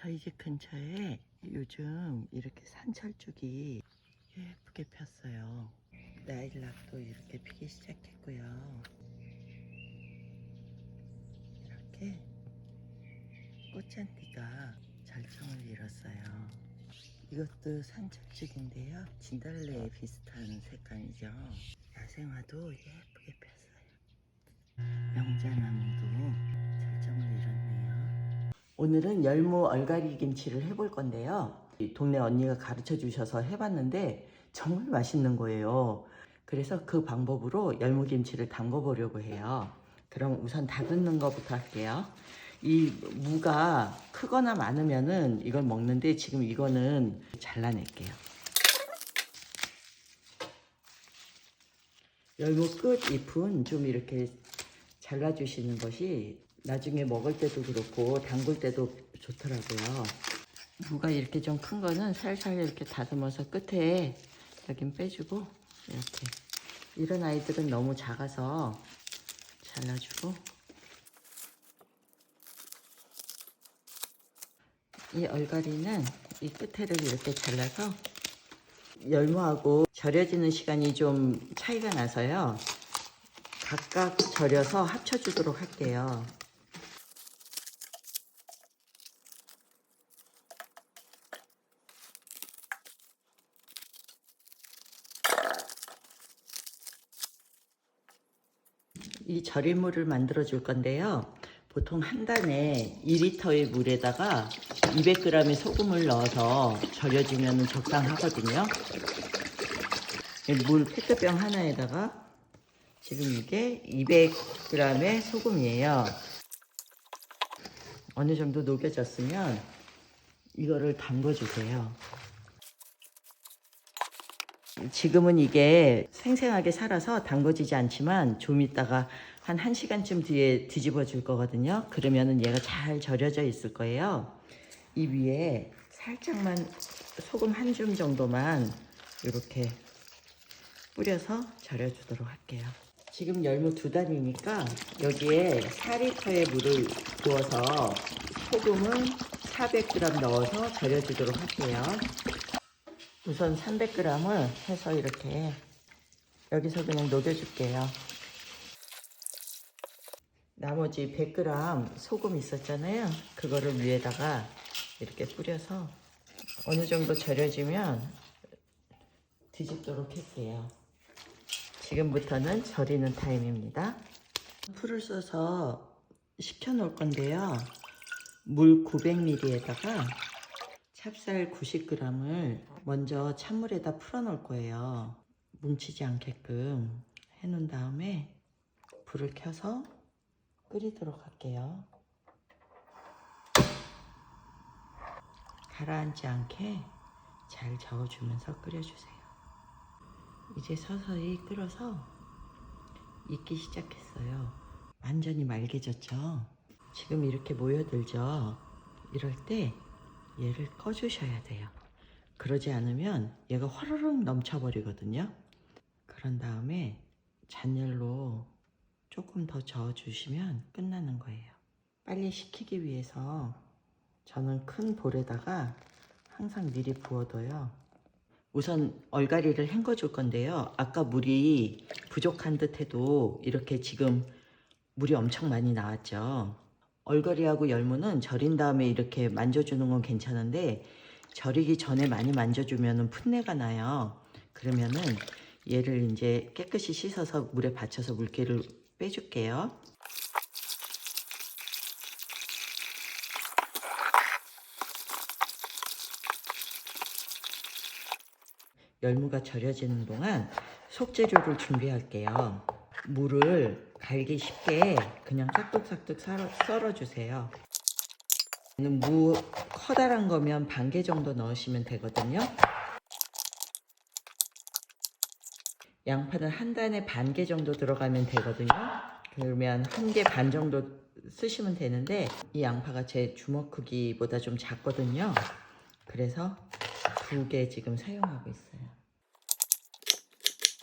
저희 집 근처에 요즘 이렇게 산철쭉이 예쁘게 폈어요. 라일락도 이렇게 피기 시작했고요. 이렇게 꽃잔디가 절정을 이뤘어요. 이것도 산철쭉인데요. 진달래 비슷한 색감이죠. 야생화도 예쁘게 폈어요. 명자나무도 절정을 이뤘네요. 오늘은 열무 얼갈이 김치를 해볼 건데요. 동네 언니가 가르쳐 주셔서 해봤는데 정말 맛있는 거예요. 그래서 그 방법으로 열무 김치를 담궈 보려고 해요. 그럼 우선 다듬는 것부터 할게요. 이 무가 크거나 많으면은 이걸 먹는데 지금 이거는 잘라낼게요. 열무 끝 잎은 좀 이렇게 잘라주시는 것이 나중에 먹을 때도 그렇고 담글 때도 좋더라고요. 무가 이렇게 좀 큰 거는 살살 이렇게 다듬어서 끝에 여긴 빼주고, 이렇게 이런 아이들은 너무 작아서 잘라주고, 이 얼갈이는 이 끝에를 이렇게 잘라서 열무하고 절여지는 시간이 좀 차이가 나서요, 각각 절여서 합쳐주도록 할게요. 이 절임물을 만들어 줄 건데요. 보통 한 단에 2리터의 물에다가 200g의 소금을 넣어서 절여주면 적당하거든요. 물 페트병 하나에다가 지금 이게 200g의 소금이에요. 어느 정도 녹여졌으면 이거를 담궈 주세요. 지금은 이게 생생하게 살아서 담궈지지 않지만 좀 이따가 한 1시간쯤 뒤에 뒤집어 줄 거거든요. 그러면은 얘가 잘 절여져 있을 거예요. 이 위에 살짝만 소금 한 줌 정도만 이렇게 뿌려서 절여 주도록 할게요. 지금 열무 2단이니까 여기에 4리터의 물을 부어서 소금은 400g 넣어서 절여 주도록 할게요. 우선 300g을 해서 이렇게 여기서 그냥 녹여줄게요. 나머지 100g 소금 있었잖아요. 그거를 위에다가 이렇게 뿌려서 어느 정도 절여지면 뒤집도록 할게요. 지금부터는 절이는 타임입니다. 풀을 써서 식혀 놓을 건데요. 물 900ml에다가 찹쌀 90g을 먼저 찬물에다 풀어 놓을 거예요. 뭉치지 않게끔 해 놓은 다음에 불을 켜서 끓이도록 할게요. 가라앉지 않게 잘 저어주면서 끓여주세요. 이제 서서히 끓어서 익기 시작했어요. 완전히 맑아졌죠? 지금 이렇게 모여들죠? 이럴 때 얘를 꺼주셔야 돼요. 그러지 않으면 얘가 화르륵 넘쳐버리거든요. 그런 다음에 잔열로 조금 더 저어주시면 끝나는 거예요. 빨리 식히기 위해서 저는 큰 볼에다가 항상 미리 부어둬요. 우선 얼갈이를 헹궈 줄 건데요. 아까 물이 부족한 듯 해도 이렇게 지금 물이 엄청 많이 나왔죠. 얼갈이하고 열무는 절인 다음에 이렇게 만져주는 건 괜찮은데 절이기 전에 많이 만져주면 풋내가 나요. 그러면은 얘를 이제 깨끗이 씻어서 물에 받쳐서 물기를 빼줄게요. 열무가 절여지는 동안 속재료를 준비할게요. 무를 갈기 쉽게 그냥 싹둑싹둑 썰어주세요. 무 커다란 거면 반 개 정도 넣으시면 되거든요. 양파는 한 단에 반 개 정도 들어가면 되거든요. 그러면 1개 반 정도 쓰시면 되는데 이 양파가 제 주먹 크기보다 좀 작거든요. 그래서 2개 지금 사용하고 있어요.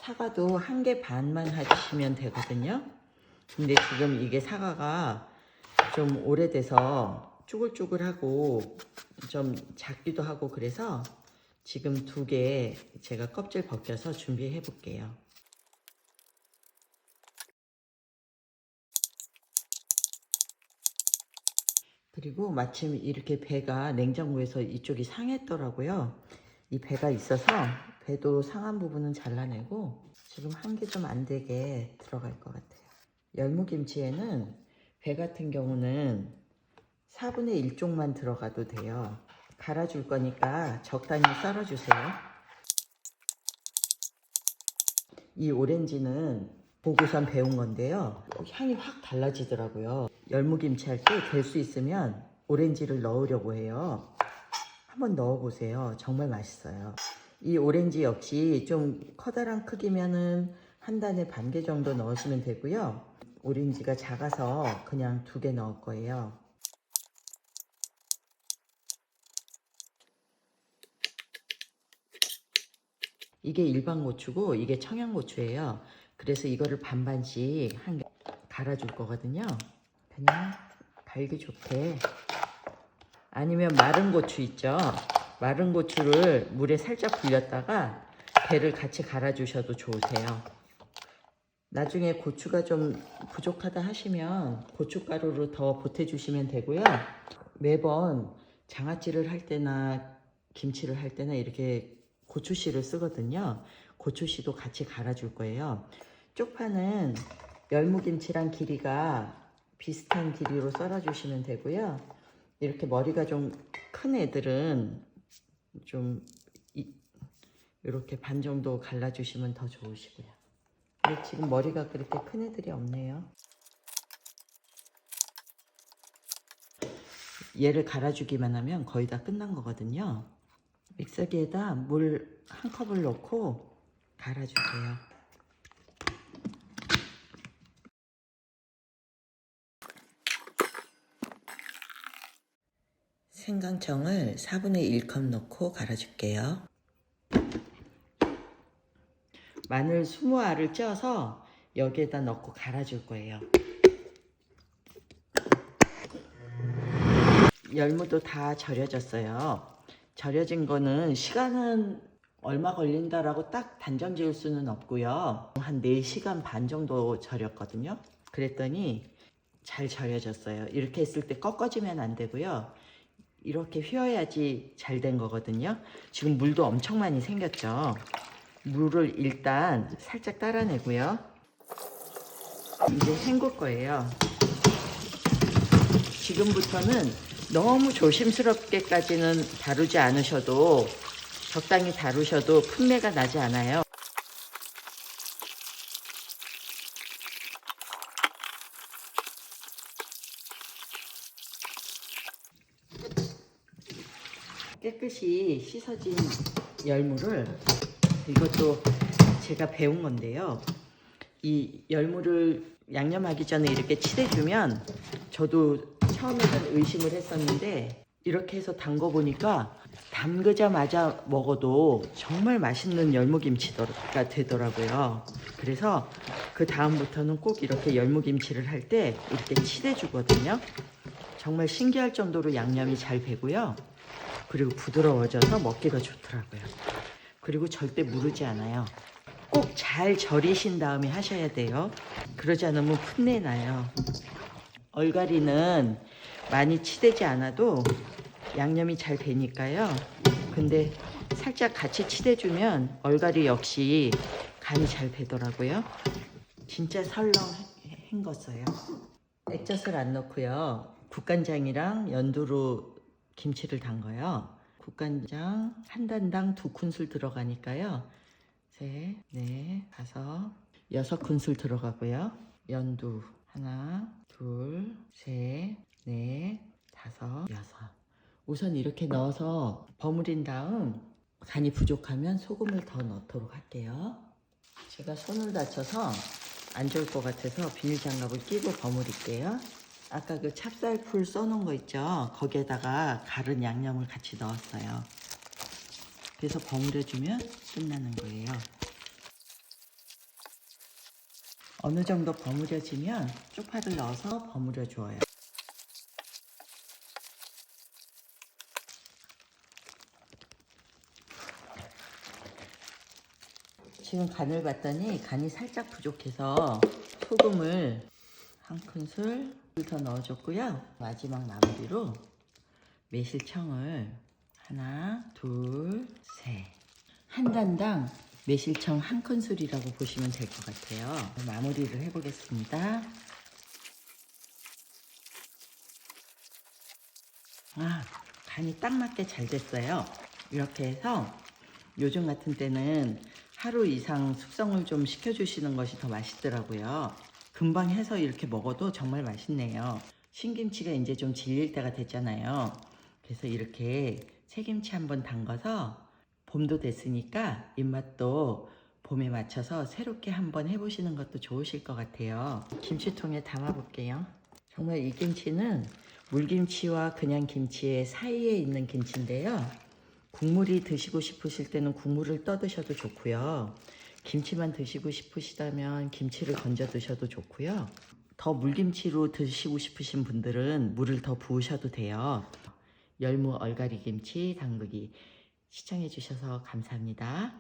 사과도 1개 반만 하시면 되거든요. 근데 지금 이게 사과가 좀 오래돼서 쭈글쭈글하고 좀 작기도 하고 그래서 지금 2개 제가 껍질 벗겨서 준비해 볼게요. 그리고 마침 이렇게 배가 냉장고에서 이쪽이 상했더라고요. 이 배가 있어서 배도 상한 부분은 잘라내고 지금 한 개 좀 안 되게 들어갈 것 같아요. 열무김치에는 배 같은 경우는 4분의 1 쪽만 들어가도 돼요. 갈아줄 거니까 적당히 썰어주세요. 이 오렌지는 보고선 배운 건데요. 향이 확 달라지더라고요. 열무김치 할 때 될 수 있으면 오렌지를 넣으려고 해요. 한번 넣어보세요. 정말 맛있어요. 이 오렌지 역시 좀 커다란 크기면은 한 단에 반 개 정도 넣으시면 되고요. 오렌지가 작아서 그냥 2개 넣을 거예요. 이게 일반 고추고 이게 청양고추예요. 그래서 이거를 반반씩 한 개 갈아줄 거거든요. 그냥 갈기 좋게. 아니면 마른 고추 있죠. 마른 고추를 물에 살짝 불렸다가 배를 같이 갈아주셔도 좋으세요. 나중에 고추가 좀 부족하다 하시면 고춧가루로 더 보태주시면 되고요. 매번 장아찌를 할 때나 김치를 할 때나 이렇게 고추씨를 쓰거든요. 고추씨도 같이 갈아줄 거예요. 쪽파는 열무김치랑 길이가 비슷한 길이로 썰어주시면 되고요. 이렇게 머리가 좀 큰 애들은 좀 이렇게 반 정도 갈라주시면 더 좋으시고요. 근데 지금 머리가 그렇게 큰 애들이 없네요. 얘를 갈아주기만 하면 거의 다 끝난 거거든요. 믹서기에다 물 1컵을 넣고 갈아주세요. 생강청을 4분의 1컵 넣고 갈아줄게요. 마늘 20알을 쪄서 여기에다 넣고 갈아줄 거예요. 열무도 다 절여졌어요. 절여진 거는 시간은 얼마 걸린다라고 딱 단정 지을 수는 없고요. 한 4시간 반 정도 절였거든요. 그랬더니 잘 절여졌어요. 이렇게 했을 때 꺾어지면 안 되고요. 이렇게 휘어야지 잘 된 거거든요. 지금 물도 엄청 많이 생겼죠. 물을 일단 살짝 따라내고요. 이제 헹굴 거예요. 지금부터는 너무 조심스럽게까지는 다루지 않으셔도 적당히 다루셔도 풋내가 나지 않아요. 깨끗이 씻어진 열무를, 이것도 제가 배운 건데요. 이 열무를 양념하기 전에 이렇게 치대주면, 저도 처음에는 의심을 했었는데 이렇게 해서 담궈 보니까 담그자마자 먹어도 정말 맛있는 열무김치가 되더라고요. 그래서 그 다음부터는 꼭 이렇게 열무김치를 할 때 이렇게 치대주거든요. 정말 신기할 정도로 양념이 잘 배고요. 그리고 부드러워져서 먹기가 좋더라고요. 그리고 절대 무르지 않아요. 꼭 잘 절이신 다음에 하셔야 돼요. 그러지 않으면 풋내 나요. 얼갈이는 많이 치대지 않아도 양념이 잘 배니까요. 근데 살짝 같이 치대주면 얼갈이 역시 간이 잘 배더라고요. 진짜 설렁 헹궜어요. 액젓을 안 넣고요. 국간장이랑 연두로 김치를 담가요. 국간장 한 단당 2큰술 들어가니까요. 3, 4, 5, 6큰술 들어가고요. 연두 하나, 둘, 셋, 넷, 다섯, 여섯. 우선 이렇게 넣어서 버무린 다음 간이 부족하면 소금을 더 넣도록 할게요. 제가 손을 다쳐서 안 좋을 것 같아서 비닐장갑을 끼고 버무릴게요. 아까 그 찹쌀풀 써놓은 거 있죠? 거기에다가 갈은 양념을 같이 넣었어요. 그래서 버무려주면 끝나는 거예요. 어느 정도 버무려지면 쪽파를 넣어서 버무려 줘요. 지금 간을 봤더니 간이 살짝 부족해서 소금을 한 큰술 더 넣어줬고요. 마지막 마무리로 매실청을 하나, 둘, 셋. 한 단당 매실청 한 큰술이라고 보시면 될 것 같아요. 마무리를 해보겠습니다. 간이 딱 맞게 잘 됐어요. 이렇게 해서 요즘 같은 때는 하루 이상 숙성을 좀 시켜주시는 것이 더 맛있더라고요. 금방 해서 이렇게 먹어도 정말 맛있네요. 신김치가 이제 좀 질릴 때가 됐잖아요. 그래서 이렇게 새김치 한번 담가서 봄도 됐으니까 입맛도 봄에 맞춰서 새롭게 한번 해보시는 것도 좋으실 것 같아요. 김치통에 담아 볼게요. 정말 이 김치는 물김치와 그냥 김치의 사이에 있는 김치인데요. 국물이 드시고 싶으실 때는 국물을 떠 드셔도 좋고요. 김치만 드시고 싶으시다면 김치를 건져 드셔도 좋고요. 더 물김치로 드시고 싶으신 분들은 물을 더 부으셔도 돼요. 열무 얼갈이 김치 담그기 시청해 주셔서 감사합니다.